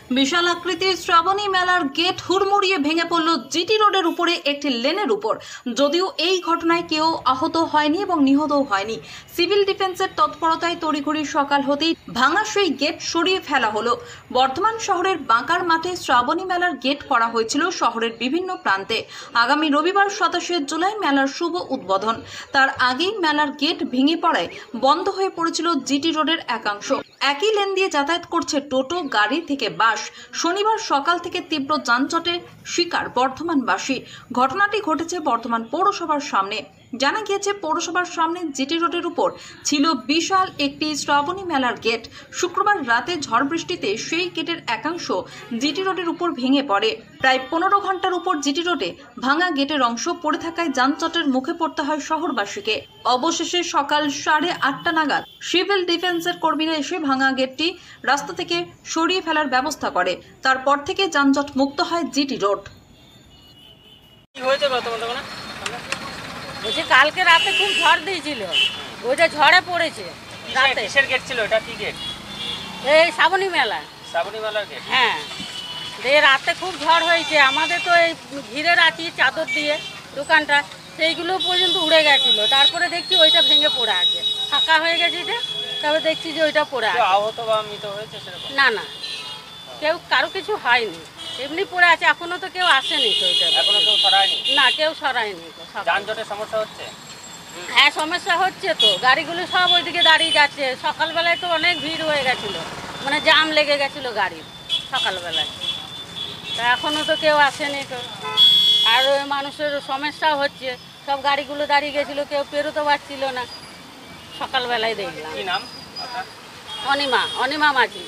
বিশাল আকৃতির শ্রাবণী মেলার গেট হুড়মুড়িয়ে ভেঙে পড়ল জিটি রোডের উপরে একটি লেনের উপর। যদিও এই ঘটনায় কেউ আহত হয়নি এবং নিহতও হয়নি। সিভিল ডিফেন্সের তৎপরতায় তড়িঘড়ি সকাল হতেই ভাঙা সেই গেট সরিয়ে ফেলা হলো। বর্ধমান শহরের বাঁকার মাঠে শ্রাবণী মেলার গেট করা হয়েছিল শহরের বিভিন্ন প্রান্তে। আগামী রবিবার 27 জুলাই মেলার শুভ উদ্বোধন। তার আগেই মেলার গেট ভেঙে পড়ায় বন্ধ হয়ে পড়েছিল জিটি রোডের একাংশ। একই লেন দিয়ে যাতায়াত করছে টোটো, গাড়ি থেকে বাস। শনিবার সকাল থেকে তীব্র যানজটের শিকার বর্ধমানবাসী। ঘটনাটি ঘটেছে বর্ধমান পৌরসভার সামনে। জানা গিয়েছে, পৌরসভার সামনে জিটি রোডের উপর ছিল বিশাল একটি শ্রাবণী মেলার গেট। শুক্রবার রাতে ঝড় বৃষ্টিতে সেই গেটের একাংশ জিটি রোডের উপর ভেঙে পড়ে। প্রায় 15 ঘন্টার উপর জিটি রোডে ভাঙা গেটের অংশ পড়ে থাকায় যানজটের মুখে পড়তে হয় শহরবাসীকে। অবশেষে সকাল 8:30 নাগাদ সিভিল ডিফেন্সের কর্মীরা এসে ভাঙা গেটটি রাস্তা থেকে সরিয়ে ফেলার ব্যবস্থা করে। তারপর থেকে যানজট মুক্ত হয় জিটি রোড। বলছি কালকে রাতে খুব ঝড় দিয়েছিল, ওইটা ঝড়ে পড়েছে রাতে। কিসের গেট ছিল এটা? কি গেট? এই শ্রাবণী মেলা। শ্রাবণী মেলার গেট? হ্যাঁ, এই রাতে খুব ঝড় হয়েছে। আমাদের তো এই ঘিরে রাখি চাদর দিয়ে দোকানটা, সেইগুলো পর্যন্ত উড়ে গেছিল। তারপরে দেখছি ওইটা ভেঙে পড়ে আছে, ফাঁকা হয়ে গেছে যে, তবে দেখছি যে ওইটা পড়ে আছে। আহত বা মৃত হয়েছে সেরকম? না না, কেউ কারো কিছু হয়নি, এমনি পড়ে আছে। এখনো তো কেউ আসেনি তো, ওইটা এখনো কেউ সরায়নি? না, কেউ সরায়নি। যানজটের সমস্যা হচ্ছে? হ্যাঁ, সমস্যা হচ্ছে তো, গাড়িগুলো সব ওইদিকে দাঁড়িয়ে যাচ্ছে। সকালবেলায় তো অনেক ভিড় হয়ে গেছিলো, মানে জাম লেগে গেছিলো গাড়ির সকালবেলায়। তা এখনও তো কেউ আসেনি তো, আর ওই মানুষের সমস্যাও হচ্ছে। সব গাড়িগুলো দাঁড়িয়ে গেছিলো, কেউ পেরোতে পারছিল না। সকালবেলায় দেখলাম। কি নাম আপনার? অনিমা মাঝি।